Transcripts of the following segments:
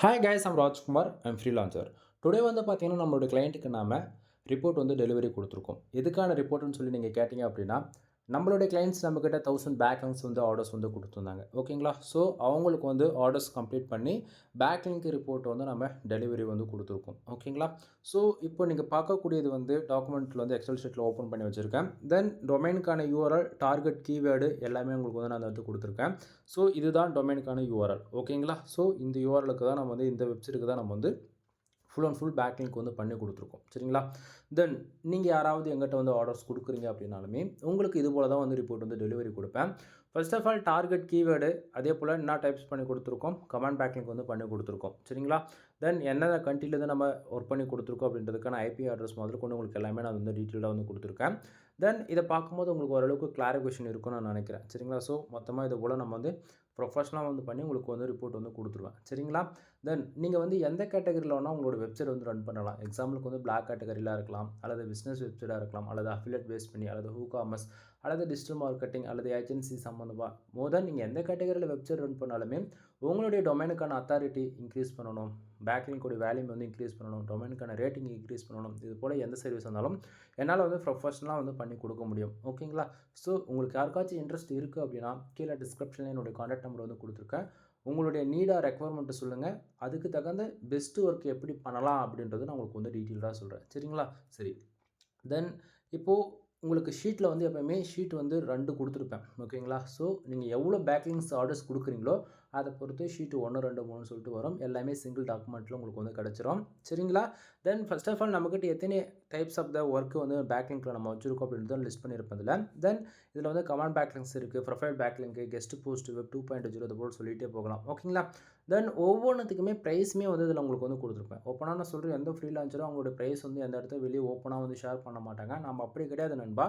Hi guys, I'm Rajkumar. I'm freelancer. Today வந்து பார்த்தீங்கன்னா, நம்மளோட கிளையண்ட்டுக்கு நாம ரிப்போர்ட் வந்து டெலிவரி கொடுத்துருக்கோம். எதுக்கான ரிப்போர்ட்னு சொல்லி நீங்கள் கேட்டீங்க அப்படின்னா, நம்மளுடைய கிளையண்ட்ஸ் நம்மக்கிட்ட 1000 பேக்லிங்க்ஸ் வந்து ஆர்டர்ஸ் வந்து கொடுத்துருந்தாங்க. ஓகேங்களா? ஸோ அவங்களுக்கு வந்து ஆர்டர்ஸ் கம்ப்ளீட் பண்ணி பேக்லிங்க் ரிப்போர்ட் வந்து நம்ம டெலிவரி வந்து கொடுத்துருக்கோம். ஓகேங்களா? ஸோ இப்போ நீங்கள் பார்க்கக்கூடியது வந்து டாக்குமெண்ட்டில் வந்து எக்ஸல் ஷீட்டில் ஓப்பன் பண்ணி வச்சுருக்கேன். தென் டொமைனுக்கான யூஆர்எல், டார்கெட் கீவேர்டு எல்லாமே உங்களுக்கு வந்து நான் வந்து கொடுத்துருக்கேன். ஸோ இதுதான் டொமைனுக்கான யூஆர்எல். ஓகேங்களா? ஸோ இந்த யூஆர்எலுக்கு தான் நம்ம வந்து இந்த வெப்சைட்டுக்கு தான் நம்ம வந்து ஃபுல் அண்ட் ஃபுல் பேக்லிங்க் வந்து பண்ணி கொடுத்துருக்கோம். சரிங்களா? தென் நீங்கள் யாராவது எங்கிட்ட வந்து ஆர்டர்ஸ் கொடுக்குறீங்க அப்படின்னாலுமே உங்களுக்கு இது போல தான் வந்து ரிப்போர்ட் வந்து டெலிவரி கொடுப்பேன். First of all target keyword அதே போல் என்ன டைப்ஸ் பண்ணி கொடுத்துருக்கோம், கமாண்ட் பேக்லிங்க் வந்து பண்ணி கொடுத்துருக்கோம். சரிங்களா? தென் எந்தெந்த கண்ட்ரிலேருந்து நம்ம ஒர்க் பண்ணி கொடுத்துருக்கோம் அப்படின்றதுக்கான ஐபி அட்ரஸ் முதல்ல கொண்டு உங்களுக்கு எல்லாமே நான் வந்து டீட்டெயிலாக வந்து கொடுத்துருக்கேன். தென் இதை பார்க்கும்போது உங்களுக்கு ஓரளவுக்கு கிளாரிஃபிகேஷன் இருக்கும்னு நான் நினைக்கிறேன். சரிங்களா? ஸோ மொத்தமாக இது போல் நம்ம வந்து ப்ரொஃபஷனலாக வந்து பண்ணி உங்களுக்கு வந்து ரிப்போர்ட் வந்து கொடுத்துருவேன். சரிங்களா? தென் நீங்கள் வந்து எந்த கேட்டகரியில் வேணால் உங்களோட வெப்சைட் வந்து ரன் பண்ணலாம். எக்ஸாம்பிளுக்கு வந்து பிளாக் கேட்டகரியில் இருக்கலாம், அல்லது பிஸ்னஸ் வெப்சைட்டாக இருக்கலாம், அல்லது அஃபிலியேட் பேஸ் பண்ணி, அல்லது ஹூகாமர்ஸ், அல்லது டிஜிட்டல் மார்க்கெட்டிங், அல்லது ஏஜென்சி சம்மந்தமாக மோர் நீங்கள் எந்த கேட்டகரியில் வெப்சைட் ரன் பண்ணாலுமே உங்களுடைய டொமைனுக்கான அத்தாரிட்டி இன்க்ரீஸ் பண்ணணும், பேக்லிங்கோட வேல்யூம் வந்து இன்க்ரீஸ் பண்ணணும், டொமைனுக்கான ரேட்டிங் இன்க்ரீஸ் பண்ணணும். இது போல் எந்த சர்வீஸ் வந்தாலும் என்னால் வந்து ப்ரொஃபஷனலாக வந்து பண்ணி கொடுக்க முடியும். ஓகேங்களா? ஸோ உங்களுக்கு யாருக்காச்சும் இன்ட்ரெஸ்ட் இருக்குது அப்படின்னா கீழே டிஸ்கிரிப்ஷனில் என்னுடைய கான்டாக்ட் நம்பர் வந்து கொடுத்துருக்கேன். உங்களுடைய நீடாக ரெக்வயர்மெண்ட்டு சொல்லுங்கள். அதுக்கு தகுந்த பெஸ்ட் ஒர்க் எப்படி பண்ணலாம் அப்படின்றது நான் உங்களுக்கு வந்து டீட்டெயில்டாக சொல்கிறேன். சரிங்களா? சரி. தென் இப்போது உங்களுக்கு ஷீட்டில் வந்து எப்போயுமே ஷீட் வந்து 2 கொடுத்துருப்பேன். ஓகேங்களா? ஸோ நீங்கள் எவ்வளோ பேக்லிங்க்ஸ் ஆர்டர்ஸ் கொடுக்குறீங்களோ அதை பொறுத்து ஷீட் 1, 2, 3 சொல்லிட்டு வரும். எல்லாமே சிங்கிள் டாக்குமெண்ட்டில் உங்களுக்கு வந்து கிடச்சிரும். சரிங்களா? தென் ஃபர்ஸ்ட் ஆஃப் ஆல் நம்மக்கிட்ட எத்தனை டைப்ஸ் ஆஃப் த ஒர்க்கு வந்து பேக்லிங்கில் நம்ம வச்சுருக்கோம் அப்படின்றத லிஸ்ட் பண்ணியிருப்பேன் இதில். தென் இதில் வந்து கமாண்ட் பேக்லிங்க்ஸ் இருக்குது, ப்ரொஃபைல் பேக்லிங்க்கு, கெஸ்ட் போஸ்ட், வெப் 2.0 இது போல் சொல்லிகிட்டே போகலாம். ஓகேங்களா? தென் ஒவ்வொன்றுத்துக்குமே ப்ரைஸுமே வந்து இதில் உங்களுக்கு வந்து கொடுத்துருப்பேன். ஓப்பனாக நான் சொல்கிறேன், எந்த ஃப்ரீலான்சரும் அவங்களோட ப்ரைஸ் வந்து எந்த இடத்துல வெளியே ஓப்பனாக வந்து ஷேர் பண்ண மாட்டாங்க. நம்ம அப்படி கிடையாது நண்பா.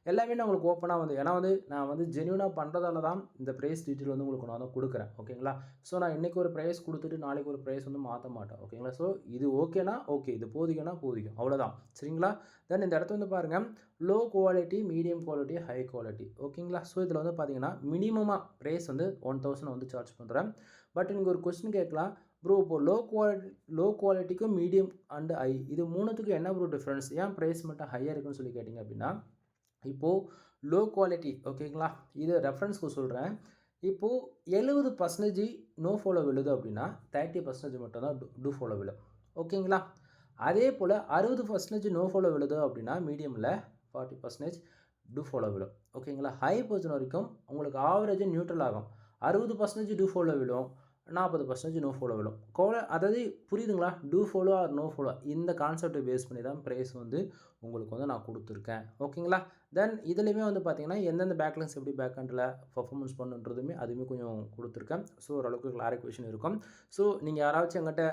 எல்லாமே நான் உங்களுக்கு ஓப்பனாக வந்து ஏன்னா வந்து நான் வந்து ஜென்யூனாக பண்ணுறதால தான் இந்த ப்ரைஸ் டீட்டெயில் வந்து உங்களுக்கு நான் வந்து கொடுக்குறேன். ஓகேங்களா? ஸோ நான் இன்றைக்கி ஒரு ப்ரைஸ் கொடுத்துட்டு நாளைக்கு ஒரு ப்ரைஸ் வந்து மாற்ற மாட்டேன். ஓகேங்களா? ஸோ இது ஓகேனா ஓகே, இது போதிக்கும்னா போதிக்கும், அவ்வளோதான். சரிங்களா? தென் இந்த இடத்துல வந்து பாருங்கள், low quality, medium quality, high quality. ஓகேங்களா? ஸோ இதில் வந்து பார்த்தீங்கன்னா மினிமமாக ப்ரைஸ் வந்து 1000 வந்து சார்ஜ் பண்ணுறேன். பட் நீங்கள் ஒரு கொஸ்டின் கேட்கலாம், ப்ரோ இப்போ லோ குவாலிட்டிக்கும் மீடியம் அண்ட் ஹை இது மூணுத்துக்கும் என்ன ப்ரோ டிஃப்ரென்ஸ், ஏன் ப்ரைஸ் மட்டும் ஹையாக இருக்குன்னு சொல்லி கேட்டிங்க அப்படின்னா, இப்போது லோ குவாலிட்டி ஓகேங்களா, இது ரெஃபரன்ஸ்க்கு சொல்கிறேன். இப்போது 70% நோ ஃபாலோ விழுது அப்படின்னா 30% மட்டும் தான் டூ ஃபாலோ விழும். ஓகேங்களா? அதே போல் 60% நோ ஃபாலோ விழுது அப்படின்னா மீடியமில் 40% டூ ஃபாலோ விழும். ஓகேங்களா? ஹை பொறுத்த வரைக்கும் உங்களுக்கு ஆவரேஜ் நியூட்ரல் ஆகும். 60% டூ ஃபாலோ விழும், 40% நோ ஃபாலோ விழும். அதாவது புரியுதுங்களா? Do follow or no follow இந்த கான்செப்டை பேஸ் பண்ணி தான் ப்ரைஸ் வந்து உங்களுக்கு வந்து நான் கொடுத்துருக்கேன். ஓகேங்களா? தென் இதுலேயுமே வந்து பார்த்தீங்கன்னா எந்தெந்த பேக்லிங்க்ஸ் எப்படி பேக்எண்டில் பர்ஃபார்மன்ஸ் பண்ணுன்றதுமே அதுவுமே கொஞ்சம் கொடுத்துருக்கேன். ஸோ ஓரளவுக்கு கிளாரிஃபிகேஷன் இருக்கும். ஸோ நீங்கள் யாராச்சும் எங்கிட்ட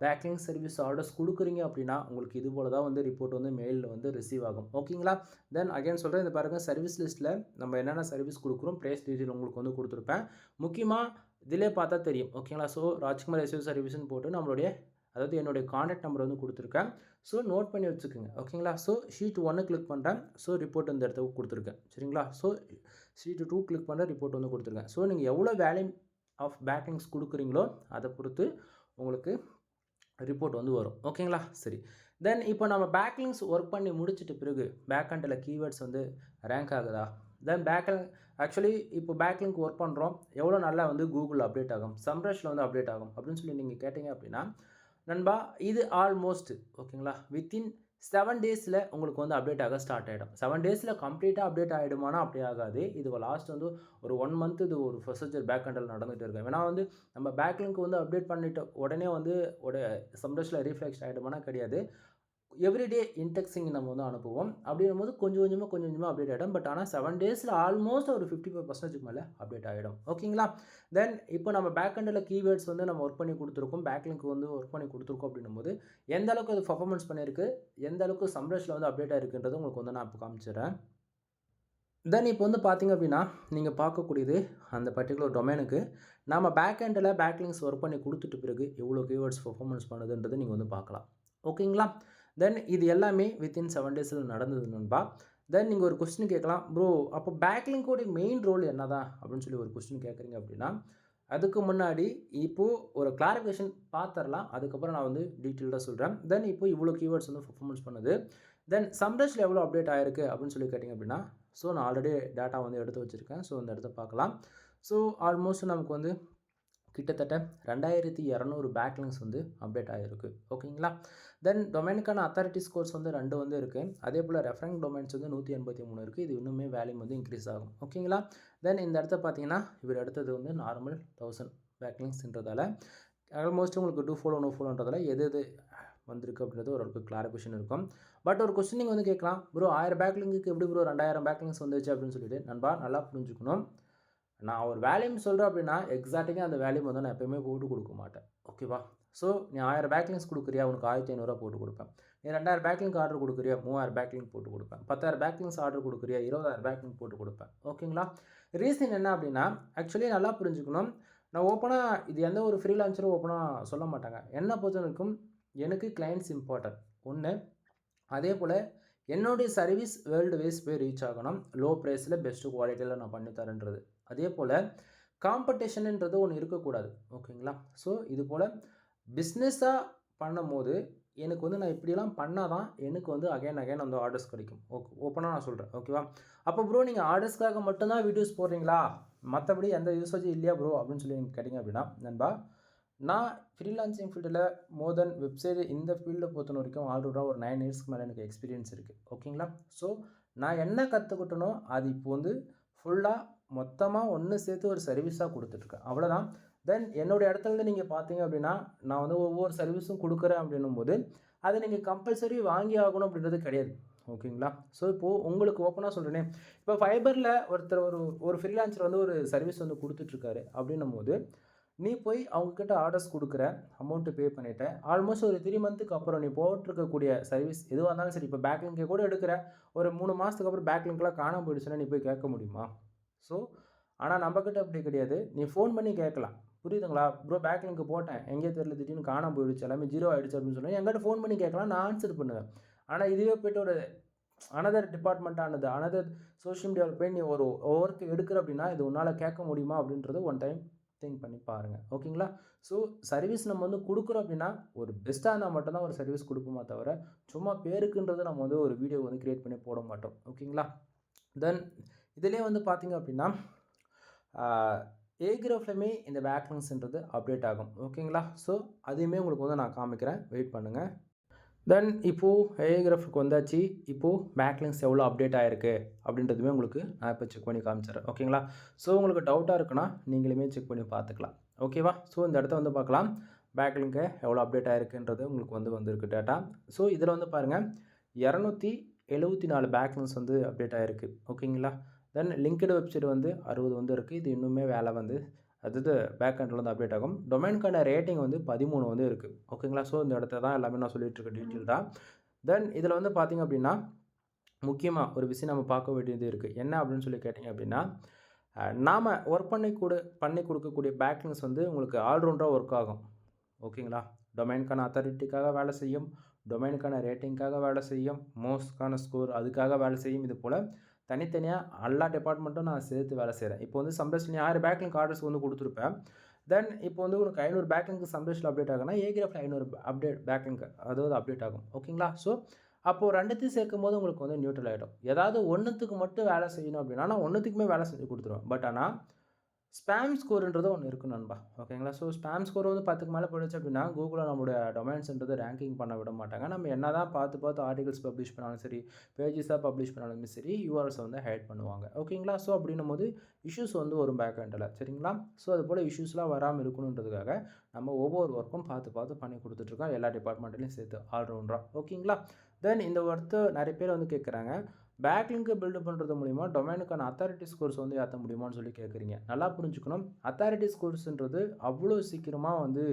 பேக்லிங் சர்வீஸ் ஆர்டர்ஸ் கொடுக்குறீங்க அப்படின்னா உங்களுக்கு இது போல தான் வந்து ரிப்போர்ட் வந்து மெயிலில் வந்து ரிசீவ் ஆகும். ஓகேங்களா? தென் அகைன் சொல்கிறேன், இந்த பாருங்கள் சர்வீஸ் லிஸ்ட்டில் நம்ம என்னென்ன சர்வீஸ் கொடுக்குறோம் ப்ரைஸ் டீட்டெயில் உங்களுக்கு வந்து கொடுத்துருப்பேன். முக்கியமாக இதிலே பார்த்தா தெரியும். ஓகேங்களா? ஸோ ராஜ்குமார் எஸ்யூ சர்வீஸ்னு போட்டு நம்மளுடைய அதாவது என்னுடைய கான்டாக்ட் நம்பர் வந்து கொடுத்துருக்கேன். ஸோ நோட் பண்ணி வச்சுக்கோங்க. ஓகேங்களா? ஸோ ஷீட் 1 கிளிக் பண்ணுறேன். ஸோ ரிப்போர்ட் இந்த இடத்துக்கு கொடுத்துருக்கேன். சரிங்களா? ஸோ ஷீட் 2 கிளிக் பண்ணுற ரிப்போர்ட் வந்து கொடுத்துருக்கேன். ஸோ நீங்கள் எவ்வளோ வேல்யூ ஆஃப் பேக்லிங்க்ஸ் கொடுக்குறீங்களோ அதை பொறுத்து உங்களுக்கு ரிப்போர்ட் வந்து வரும். ஓகேங்களா? சரி. தென் இப்போ நம்ம பேக்லிங்க்ஸ் ஒர்க் பண்ணி முடிச்சிட்ட பிறகு பேக்எண்டில் கீவேர்ட்ஸ் வந்து ரேங்க் ஆகுதா? தென் ஆக்சுவலி இப்போ பேக்லிங்க் ஒர்க் பண்ணுறோம், எவ்வளோ நல்லா வந்து கூகுள் அப்டேட் ஆகும், சம்ரஷில் வந்து அப்டேட் ஆகும் அப்படின்னு சொல்லி நீங்கள் கேட்டிங்க அப்படின்னா நண்பா, இது ஆல்மோஸ்ட் ஓகேங்களா வித்தின் 7 டேஸில் உங்களுக்கு வந்து அப்டேட் ஆக ஸ்டார்ட் ஆகிடும். 7 டேஸில் கம்ப்ளீட்டாக அப்டேட் ஆகிடுமானா அப்படி ஆகாது. இது லாஸ்ட் வந்து ஒரு 1 மந்த் இது ஒரு ப்ரொசீஜர் பேக்எண்டில் நடந்துகிட்டு இருக்கு. ஏன்னா வந்து நம்ம பேக்லிங்க் வந்து அப்டேட் பண்ணிட்டு உடனே வந்து சம்ரஷில் ரீஃப்ளெக்ஸ் ஆகிடுமானா கிடையாது. எவ்ரிடே இன்டெக்ஸிங் நம்ம வந்து அனுப்புவோம். அப்படிங்கும்போது கொஞ்சம் கொஞ்சமாக அப்டேட் ஆகிடும். பட் ஆனால் 7 டேஸில் ஆல்மோஸ்ட் ஒரு 55% மேலே அப்டேட் ஆகிடும். ஓகேங்களா? தென் இப்போ நம்ம பேக்எண்டில் கீவேர்ட்ஸ் வந்து நம்ம ஒர்க் பண்ணி கொடுத்துருக்கோம், பேக்லிங்க் வந்து ஒர்க் பண்ணி கொடுத்துருக்கோம் அப்படின்னும்போது எந்த அளவுக்கு அது பர்ஃபார்மன்ஸ் பண்ணியிருக்கு, எந்த அளவுக்கு சம்ரஷில் வந்து அப்டேட் ஆகிருக்குன்றது உங்களுக்கு வந்து நான் இப்போ காமிச்சிடுறேன். தென் இப்போ வந்து பார்த்தீங்க அப்படின்னா நீங்கள் பார்க்கக்கூடியது அந்த பர்டிகுலர் டொமைனுக்கு நம்ம பேக்எண்டில் பேக்லிங்க்ஸ் ஒர்க் பண்ணி கொடுத்துட்டு பிறகு எவ்வளோ கீவேர்ட்ஸ் பர்ஃபார்மன்ஸ் பண்ணுதுன்றது நீங்கள் வந்து பார்க்கலாம். ஓகேங்களா? தென் இது எல்லாமே வித்தின் 7 டேஸில் நடந்தது நண்பா. தென் நீங்கள் ஒரு கொஸ்டின் கேட்கலாம், ப்ரோ அப்போ பேக்லிங்கோடைய மெயின் ரோல் என்ன தான் அப்படின்னு சொல்லி ஒரு கொஸ்டின் கேட்குறீங்க அப்படின்னா அதுக்கு முன்னாடி இப்போது ஒரு கிளாரிஃபிகேஷன் பார்த்துடலாம். அதுக்கப்புறம் நான் வந்து டீட்டெயில்டாக சொல்கிறேன். தென் இப்போ இவ்வளோ கீவேர்ட்ஸ் வந்து பெர்ஃபார்மன்ஸ் பண்ணுது. தென் சம்ரஷ்ல எவ்வளோ அப்டேட் ஆயிருக்கு அப்படின்னு சொல்லி கேட்டிங்க அப்படின்னா, ஸோ நான் ஆல்ரெடி டேட்டா வந்து எடுத்து வச்சுருக்கேன். ஸோ இந்த இடத்த பார்க்கலாம். ஸோ ஆல்மோஸ்ட் நமக்கு வந்து கிட்டத்தட்ட 2200 பேக்லிங்ஸ் வந்து அப்டேட் ஆகிருக்கு. ஓகேங்களா? தென் டொமைனுக்கான அத்தாரிட்டி ஸ்கோர்ஸ் வந்து 2 வந்து இருக்குது. அதே போல் ரெஃபரன்ஸ் டொமைன்ஸ் வந்து 183 இருக்குது. இது இன்னுமே வேல்யூம் வந்து இன்க்ரீஸ் ஆகும். ஓகேங்களா? தென் இந்த இடத்த பார்த்தீங்கன்னா இவர் எடுத்தது வந்து நார்மல் 1000 பேக்லிங்ஸ்ன்றதால ஆல்மோஸ்ட் உங்களுக்கு டூ ஃபாலோ நோ ஃபாலோன்றதால எது எது வந்திருக்கு அப்படின்றது ஓரளவுக்கு கிளாரிஃபிகேஷன் இருக்கும். பட் ஒரு கொஸ்டின் நீங்கள் வந்து கேட்கலாம், ப்ரோ 1000 பேக்லிங்க்கு எப்படி ப்ரோ 2000 பேக்லிங்ஸ் வந்துச்சு அப்படின்னு சொல்லிட்டு. நண்பா நல்லா புரிஞ்சுக்கணும். நான் ஒரு வேல்யூம் சொல்கிறேன் அப்படின்னா எக்ஸாக்டாக அந்த வேல்யூம் வந்து நான் எப்போயுமே போட்டு கொடுக்க மாட்டேன். ஓகேவா? ஸோ நீ 1000 பேக்லிங்ஸ் கொடுக்குறியா, உனக்கு 1500 போட்டு கொடுப்பேன். நீ 2000 பேக்லிங்க் ஆர்டர் கொடுக்குறியா, 3000 பேக்லிங்க் போட்டு கொடுப்பேன். 10000 பேக்லிங்ஸ் ஆர்டர் கொடுக்குறியா, 20000 பேக்லிங்க் போட்டு கொடுப்பேன். ஓகேங்களா? ரீசன் என்ன அப்படின்னா, ஆக்சுவலி நல்லா புரிஞ்சுக்கணும். நான் ஓப்பனாக இது எந்த ஒரு ஃப்ரீலான்சரும் ஓப்பனாக சொல்ல மாட்டாங்க. என்னை பொறுத்தவரைக்கும் எனக்கு கிளைண்ட்ஸ் இம்பார்ட்டன்ட் ஒன்று. அதே போல் என்னுடைய சர்வீஸ் வேர்ல்டு வைஸ் போய் ரீச் ஆகணும். லோ ப்ரைஸில் பெஸ்ட்டு குவாலிட்டியில் நான் பண்ணித்தரேன்றது. அதே போல் காம்படிஷனுன்றது ஒன்று இருக்கக்கூடாது. ஓகேங்களா? ஸோ இது போல் பிஸ்னஸாக பண்ணும்போது எனக்கு வந்து நான் இப்படிலாம் பண்ணால் தான் எனக்கு வந்து அகைன் வந்து ஆர்டர்ஸ் கிடைக்கும். ஓப்பனாக நான் சொல்கிறேன். ஓகேவா? அப்போ ப்ரோ நீங்கள் ஆர்டர்ஸ்க்காக மட்டும்தான் வீடியோஸ் போடுறீங்களா, மற்றபடி எந்த யூசேஜும் இல்லையா ப்ரோ அப்படின்னு சொல்லி நீங்கள் கேட்டிங்க அப்படின்னா, நண்பா நான் ஃப்ரீலான்சிங் ஃபீல்டில் மோர் தென் வெப்சைட் இந்த ஃபீல்டை பொறுத்த வரைக்கும் ஆல்ரெடாக ஒரு 9 இயர்ஸ்க்கு மேலே எனக்கு எக்ஸ்பீரியன்ஸ் இருக்குது. ஓகேங்களா? ஸோ நான் என்ன கற்றுக்கிட்டனோ அது இப்போ வந்து ஃபுல்லாக மொத்தமாக ஒன்று சேர்த்து ஒரு சர்வீஸாக கொடுத்துட்ருக்கேன். அவ்வளோதான். தென் என்னுடைய இடத்துலேருந்து நீங்கள் பார்த்தீங்க அப்படின்னா, நான் வந்து ஒவ்வொரு சர்வீஸும் கொடுக்குறேன் அப்படின்னும் போது அதை நீங்கள் கம்பல்சரி வாங்கி ஆகணும் அப்படின்றது கிடையாது. ஓகேங்களா? ஸோ இப்போது உங்களுக்கு ஓப்பனாக சொல்கிறேனே, இப்போ ஃபைபரில் ஒருத்தர் ஒரு ஃப்ரீலான்சர் வந்து ஒரு சர்வீஸ் வந்து கொடுத்துட்ருக்காரு அப்படின்னும் போது நீ போய் அவங்கக்கிட்ட ஆர்டர்ஸ் கொடுக்குற, அமௌண்ட்டு பே பண்ணிவிட்ட, ஆல்மோஸ்ட் ஒரு 3 மந்த்துக்கு அப்புறம் நீ போட்டிருக்கக்கூடிய சர்வீஸ் எதுவாக இருந்தாலும் சரி, இப்போ பேக்லிங்கை கூட எடுக்கிற ஒரு 3 மாதத்துக்கு அப்புறம் பேக்லிங்க்லாம் காணாம போயிடுச்சுன்னா நீ போய் கேட்க முடியுமா? ஸோ ஆனால் நம்மக்கிட்ட அப்படி கிடையாது. நீ ஃபோன் பண்ணி கேட்கலாம். புரியுதுங்களா? ப்ரோ பேக்லிங்க்கு போட்டேன், எங்கேயே தெரியல, திடீர்னு காணாம போயிடுச்சு, எல்லாமே 0 ஆகிடுச்சு அப்படின்னு சொன்னால் என்கிட்ட ஃபோன் பண்ணி கேட்கலாம், நான் ஆன்சர் பண்ணுவேன். ஆனால் இதுவே போய்ட்டு ஒரு அனதர் டிபார்ட்மெண்ட்டானது, அனதர் சோஷியல் மீடியாவில் போய் நீ ஒரு ஒர்க் எடுக்கிற அப்படின்னா இது உன்னால் கேட்க முடியுமா அப்படின்றது ஒன் டைம் திங்க் பண்ணி பாருங்கள். ஓகேங்களா? ஸோ சர்வீஸ் நம்ம வந்து கொடுக்குறோம் அப்படின்னா ஒரு பெஸ்ட்டாக இருந்தால் மட்டும்தான் ஒரு சர்வீஸ் கொடுப்போமா தவிர சும்மா பேருக்குன்றது நம்ம வந்து ஒரு வீடியோ வந்து க்ரியேட் பண்ணி போட மாட்டோம். ஓகேங்களா? தென் இதிலே வந்து பார்த்திங்க அப்படின்னா ஏகிராஃப்லையுமே இந்த பேக்லிங்ஸ்ன்றது அப்டேட் ஆகும். ஓகேங்களா? ஸோ அதையுமே உங்களுக்கு வந்து நான் காமிக்கிறேன், வெயிட் பண்ணுங்கள். தென் இப்போது ஏகிராஃபுக்கு வந்தாச்சு. இப்போது பேக்லிங்ஸ் எவ்வளோ அப்டேட் ஆகிருக்கு அப்படின்றதுமே உங்களுக்கு நான் இப்போ செக் பண்ணி காமிச்சிடுறேன். ஓகேங்களா? ஸோ உங்களுக்கு டவுட்டாக இருக்குன்னா நீங்களுமே செக் பண்ணி பார்த்துக்கலாம். ஓகேவா? ஸோ இந்த இடத்த வந்து பார்க்கலாம். பேக்லிங்க்கு எவ்வளோ அப்டேட் ஆகிருக்குன்றது உங்களுக்கு வந்திருக்கு டேட்டா. ஸோ இதில் வந்து பாருங்கள் 274 பேக்லிங்ஸ் வந்து அப்டேட் ஆகிருக்கு. ஓகேங்களா? தென் லிங்க்டு வெப்சைட் வந்து 60 வந்து இருக்குது. இது இன்னுமே வேலை வந்து அதாவது பேக் எண்டில் வந்து அப்டேட் ஆகும். டொமைனுக்கான ரேட்டிங் வந்து 13 வந்து இருக்குது. ஓகேங்களா? ஸோ இந்த இடத்த தான் எல்லாமே நான் சொல்லிகிட்டு இருக்க டீட்டெயில் தான். தென் இதில் வந்து பார்த்திங்க அப்படின்னா முக்கியமாக ஒரு விஷயம் நம்ம பார்க்க வேண்டியது இருக்குது. என்ன அப்படின்னு சொல்லி கேட்டிங்க அப்படின்னா, நாம் ஒர்க் பண்ணி கொடுக்கக்கூடிய பேக்லிங்ஸ் வந்து உங்களுக்கு ஆல்ரவுண்டாக ஒர்க் ஆகும். ஓகேங்களா? டொமைனுக்கான அத்தாரிட்டிக்காக வேலை செய்யும், டொமைனுக்கான ரேட்டிங்காக வேலை செய்யும், மோஸ்ட்கான ஸ்கோர் அதுக்காக வேலை செய்யும். இது போல் தனித்தனியாக எல்லா டிபார்ட்மெண்ட்டும் நான் சேர்த்து வேலை செய்கிறேன். இப்போ வந்து சம்டைம்ஸ் நீ 1000 பேக்லிங்க் ஆர்டர்ஸ் வந்து கொடுத்துருப்பேன். தென் இப்போ வந்து உனக்கு 500 பேக்லிங்க் சம்டைம்ஸில் அப்டேட் ஆகுனா ஏகிராஃபில் 500 அப்டேட் அதாவது அப்டேட் ஆகும். ஓகேங்களா? ஸோ அப்போது 2த்தையும் சேர்க்கும்போது உங்களுக்கு வந்து நியூட்ரல் ஆகிடும். ஏதாவது ஒன்றுத்துக்கு மட்டும் வேலை செய்யணும் அப்படின்னா நான் ஒன்றுத்துக்குமே வேலை செஞ்சு கொடுத்துருவேன். பட் ஆனால் ஸ்பேம் ஸ்கோர்ன்றது ஒன்று இருக்குது நண்பா. ஓகேங்களா? ஸோ ஸ்பேம் ஸ்கோர் வந்து 10க்கு மேலே போயிடுச்சு அப்படின்னா கூகுளில் நம்மளுடைய டொமைன்ஸ்ன்றது ரேங்கிங் பண்ண விட மாட்டாங்க. நம்ம என்ன தான் பார்த்து ஆர்டிகல்ஸ் பப்ளிஷ் பண்ணாலும் சரி, பேஜஸாக பப்ளிஷ் பண்ணாலுமே சரி, யூஆர்எல்ஸ் வந்து ஹைட் பண்ணுவாங்க. ஓகேங்களா? ஸோ அப்படின்னும் போது இஷ்யூஸ் வந்து வரும் பேக் எண்டில். சரிங்களா? ஸோ அது போல் இஷ்யூஸ்லாம் வராமல் இருக்கணுன்றதுக்காக நம்ம ஒவ்வொரு ஒர்க்கும் பார்த்து பண்ணி கொடுத்துட்ருக்கோம். எல்லா டிபார்ட்மெண்ட்லையும் சேர்த்து ஆல்ரவுண்டராக. ஓகேங்களா? தென் இந்த ஒர்த்து நிறைய பேர் வந்து கேட்குறாங்க, பேக்லிங்க்கு பில்டு பண்ணுறது மூலிமா டொமைனுக்கான அத்தாரிட்டி ஸ்கோர்ஸ் வந்து ஏற்ற முடியுமான்னு சொல்லி கேட்குறீங்க. நல்லா புரிஞ்சுக்கணும். அத்தாரிட்டி ஸ்கோர்ஸ்ன்றது அவ்வளோ சீக்கிரமாக வந்து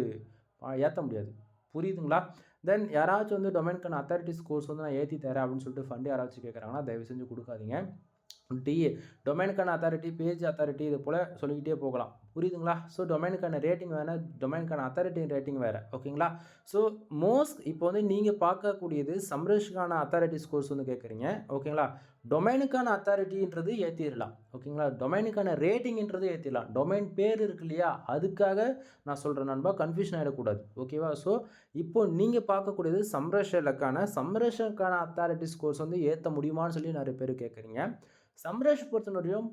ஏற்ற முடியாது. புரியுதுங்களா? தென் யாராச்சும் வந்து டொமைனுக்கான அத்தாரிட்டி ஸ்கோர்ஸ் வந்து நான் ஏற்றி தரேன் அப்படின்னு சொல்லிட்டு ஃபண்ட் யாராச்சும் கேட்குறாங்கன்னா தயவு செஞ்சு கொடுக்காதீங்க. டொமைனுக்கான அத்தாரிட்டி, பேஜ் அத்தாரிட்டி இது போல் சொல்லிக்கிட்டே போகலாம். புரியுதுங்களா? ஸோ டொமைனுக்கான ரேட்டிங் வேறு, டொமைனுக்கான அத்தாரிட்டி ரேட்டிங் வேறு. ஓகேங்களா? ஸோ இப்போ வந்து நீங்கள் பார்க்கக்கூடியது சம்ரஷ்க்கான அத்தாரிட்டி ஸ்கோர்ஸ் வந்து கேட்குறீங்க. ஓகேங்களா? டொமைனுக்கான அத்தாரிட்டின்றது ஏற்றிடலாம். ஓகேங்களா? டொமைனுக்கான ரேட்டிங்ன்றது ஏற்றிடலாம். டொமைன் பேர் இருக்கு இல்லையா? அதுக்காக நான் சொல்கிறேன் நண்பா, கன்ஃபியூஷன் ஆகிடக்கூடாது. ஓகேவா? ஸோ இப்போ நீங்கள் பார்க்கக்கூடியது சம்ரஷனுக்கான அத்தாரிட்டி ஸ்கோர்ஸ் வந்து ஏற்ற முடியுமான்னு சொல்லி நிறைய பேர் கேட்குறீங்க. சம்ரஷ் பொறுத்தவரையும்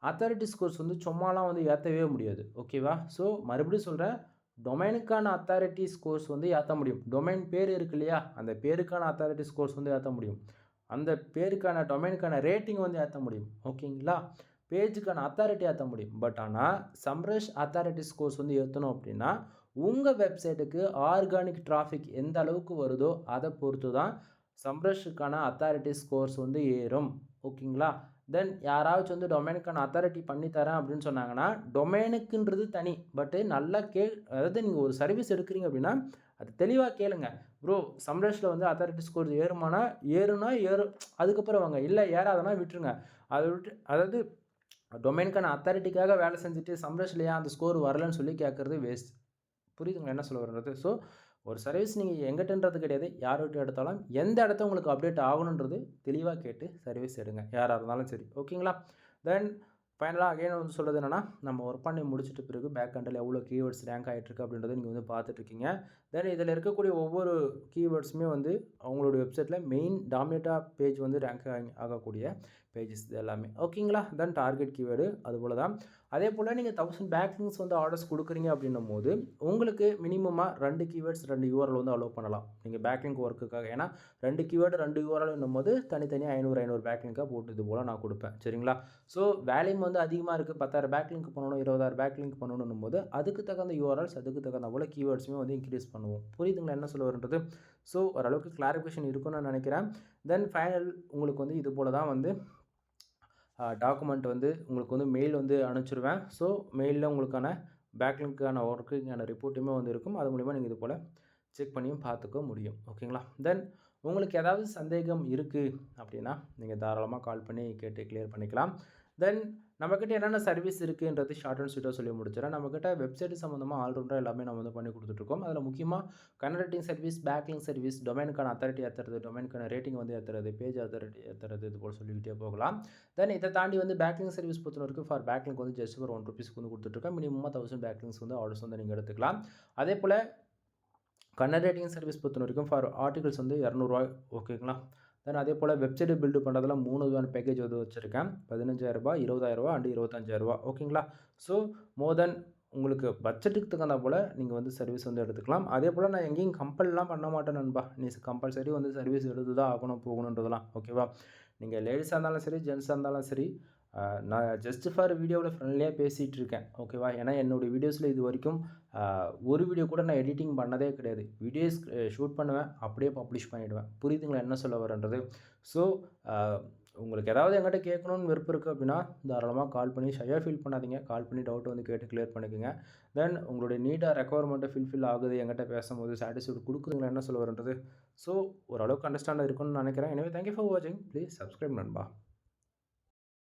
அத்தாரிட்டி ஸ்கோர்ஸ் வந்து சும்மாலாம் வந்து ஏற்றவே முடியாது. ஓகேவா? ஸோ மறுபடியும் சொல்கிறேன், டொமைனுக்கான அத்தாரிட்டி ஸ்கோர்ஸ் வந்து ஏற்ற முடியும். டொமைன் பேர் இருக்கு இல்லையா? அந்த பேருக்கான அத்தாரிட்டி ஸ்கோர்ஸ் வந்து ஏற்ற முடியும். அந்த பேருக்கான டொமைனுக்கான ரேட்டிங் வந்து ஏற்ற முடியும். ஓகேங்களா? பேஜுக்கான அத்தாரிட்டி ஏற்ற முடியும். பட் ஆனால் சம்ரஷ் அத்தாரிட்டி ஸ்கோர்ஸ் வந்து ஏற்றணும் அப்படின்னா உங்கள் வெப்சைட்டுக்கு ஆர்கானிக் டிராஃபிக் எந்த அளவுக்கு வருதோ அதை பொறுத்து தான் சம்ரஷுக்கான அத்தாரிட்டி ஸ்கோர்ஸ் வந்து ஏறும். ஓகேங்களா? தென் யாராச்சும் வந்து டொமைனுக்கான அத்தாரிட்டி பண்ணித்தரேன் அப்படின்னு சொன்னாங்கன்னா, டொமைனுக்குன்றது தனி. பட்டு நல்லா அதாவது நீங்கள் ஒரு சர்வீஸ் எடுக்கிறீங்க அப்படின்னா அது தெளிவாக கேளுங்க. ப்ரோ சம்ரஷில் வந்து அத்தாரிட்டி ஸ்கோர் ஏறுமானா ஏறும், அதுக்கப்புறம் வாங்க. இல்லை ஏறாதனா விட்டுருங்க. அதை விட்டு அதாவது டொமைனுக்கான அத்தாரிட்டிக்காக வேலை செஞ்சுட்டு சம்ரஷில் ஏன் அந்த ஸ்கோர் வரலன்னு சொல்லி கேட்குறது வேஸ்ட். புரியுதுங்களா என்ன சொல்ல வரது? ஸோ ஒரு சர்வீஸ் நீங்கள் எங்கிட்டன்றது கிடையாது, யார்கிட்ட எடுத்தாலும் எந்த இடத்த உங்களுக்கு அப்டேட் ஆகணுன்றது தெளிவாக கேட்டு சர்வீஸ் எடுங்க, யாராக இருந்தாலும் சரி. ஓகேங்களா? தென் ஃபைனலாக அகைன் வந்து சொல்கிறது என்னென்னா, நம்ம ஒர்க் பண்ணி முடிச்சிட்ட பிறகு பேக் எண்டில் எவ்வளோ கீவேர்ட்ஸ் ரேங்க் ஆகிட்டுருக்கு அப்படின்றத நீங்கள் வந்து பார்த்துட்ருக்கீங்க. தென் இதில் இருக்கக்கூடிய ஒவ்வொரு கீவேர்ட்ஸுமே வந்து அவங்களோட வெப்சைட்டில் மெயின் டாமினேட்டாக பேஜ் வந்து ரேங்க் ஆகக்கூடிய பேஜஸ் இது எல்லாமே. ஓகேங்களா? தென் டார்கெட் கீவேர்டு அதுபோல் தான். அதே போல் நீங்கள் 1000 பேக்லிங்ஸ் வந்து ஆர்டர்ஸ் கொடுக்குறீங்க அப்படின்னும் போது உங்களுக்கு மினிமமாக 2 கீவேர்ட்ஸ் 2 யூஆர்எல் வந்து அலோவ் பண்ணலாம் நீங்கள் பேக்லிங்க் ஒர்க்குக்காக. ஏன்னா 2 கீவேர்டு 2 யூஆர்எல் என்னும் போது தனித்தனியாக 500 பேக்லிங்காக போட்டு இது போல் நான் கொடுப்பேன். சரிங்களா? ஸோ வேல்யூம் வந்து அதிகமாக இருக்குது, 10,000 பேக்லிங்க் பண்ணணும், 20,000 பேக்லிங்க் பண்ணணும் போது அதுக்கு தகுந்த யூஆர்எல்ஸ் அதுக்கு தகுந்த போல் கீவேர்ட்ஸுமே வந்து இன்க்ரீஸ் பண்ணுவோம். புரியுதுங்களா என்ன சொல்ல வருன்றது? ஸோ ஓரளவுக்கு கிளாரிஃபிகேஷன் இருக்குன்னு நான் நினைக்கிறேன். தென் ஃபைனல் உங்களுக்கு வந்து இது போல் தான் வந்து டாக்குமெண்ட் வந்து உங்களுக்கு வந்து மெயில் வந்து அனுப்பிச்சிடுவேன். ஸோ மெயிலில் உங்களுக்கான பேக்லிங்க்கான ஒர்க்குக்கான ரிப்போர்ட்டுமே வந்து இருக்கும். அது மூலிமா நீங்கள் இது போல் செக் பண்ணியும் பார்த்துக்க முடியும். ஓகேங்களா? தென் உங்களுக்கு ஏதாவது சந்தேகம் இருக்குது அப்படின்னா நீங்கள் தாராளமாக கால் பண்ணி கேட்டு கிளியர் பண்ணிக்கலாம். தென் நம்மக்கிட்ட என்னென்ன சர்வீஸ் இருக்குன்றது ஷார்ட் அண்ட் ஸ்வீட்டாக சொல்லி முடிச்சிடறேன். நம்மக்கிட்ட வெப்சைட் சம்மந்தமாக ஆல்ரவுண்டாக எல்லாமே நம்ம வந்து பண்ணி கொடுத்துட்ருக்கோம். அதில் முக்கியமாக கன்வெர்ட்டிங் சர்வீஸ், பேக்லிங் சர்வீஸ், டொமைனுக்கான அத்தாரிட்டி ஏற்றுறது, டொமைனுக்கான ரேட்டிங் வந்து ஏற்றுறது, பேஜ் அத்தாரிட்டி ஏற்றுறது, இது போல் சொல்லிக்கிட்டே போகலாம். தென் இதை தாண்டி வந்து பேக்லிங் சர்வீஸ் பொறுத்தவரைக்கும் ஃபார் பேக்லிங்க் வந்து ஜஸ்ட் ஒரு ₹1 வந்து கொடுத்துட்ருக்கேன். மினிமமாக 1000 பேக்லிங்ஸ் வந்து ஆர்டர்ஸ் வந்து நீங்கள் எடுத்துக்கலாம். அதே போல் கன்வெர்ட்டிங் சர்வீஸ் பொறுத்த வரைக்கும் ஃபார் ஆர்டிகல்ஸ் வந்து ₹200. ஓகேங்களா? தென் அதே போல் வெப்சைட் பில்டு பண்ணுறதுல 3 விதமான பேக்கேஜ் வந்து வச்சுருக்கேன். ₹15,000, ₹20,000 அண்ட் ₹25,000. ஓகேங்களா? ஸோ மோர் தென் உங்களுக்கு பட்ஜெட்டுக்கு தகுந்த போல் நீங்கள் வந்து சர்வீஸ் வந்து எடுத்துக்கலாம். அதே போல் நான் எங்கேயும் கம்பல்லாம் பண்ண மாட்டேன் நண்பா. நீ கம்பல்சரி வந்து சர்வீஸ் எடுத்து தான் ஆகணும் போகணுன்றதெல்லாம். ஓகேவா? நீங்கள் லேடிஸாக இருந்தாலும் சரி, ஜென்ஸாக இருந்தாலும் சரி, நான் ஜஸ்ட் ஃபார் வீடியோவில் ஃப்ரெண்ட்லியாக பேசிகிட்டு இருக்கேன். ஓகேவா? ஏன்னா என்னோடய வீடியோஸில் இது வரைக்கும் ஒரு வீடியோ கூட நான் எடிட்டிங் பண்ணதே கிடையாது. வீடியோஸ் ஷூட் பண்ணுவேன், அப்படியே பப்ளிஷ் பண்ணிவிடுவேன். புரியுதுங்களா என்ன சொல்ல வரேன்றது? ஸோ உங்களுக்கு ஏதாவது என்கிட்ட கேட்கணுன்னு விருப்பம் இருக்குது அப்படின்னா தாராளமாக கால் பண்ணி ஷையாக ஃபீல் பண்ணாதீங்க. கால் பண்ணி டவுட் வந்து கேட்டு கிளியர் பண்ணிக்கோங்க. தென் உங்களுடைய நீட்டாக ரெக்குவயர்மெண்ட்டை ஃபில்ஃபில் ஆகுது என்கிட்ட பேசும்போது சாட்டிஸ்ஃபைட் கொடுக்குதுங்களா என்ன சொல்ல வரேன்றது? ஸோ ஓரளவுக்கு அண்டர்ஸ்டாண்டாக இருக்குன்னு நினைக்கிறேன். எனவே தேங்க்யூ ஃபார் வாட்சிங். ப்ளீஸ் சப்ஸ்கிரைப் நண்பா.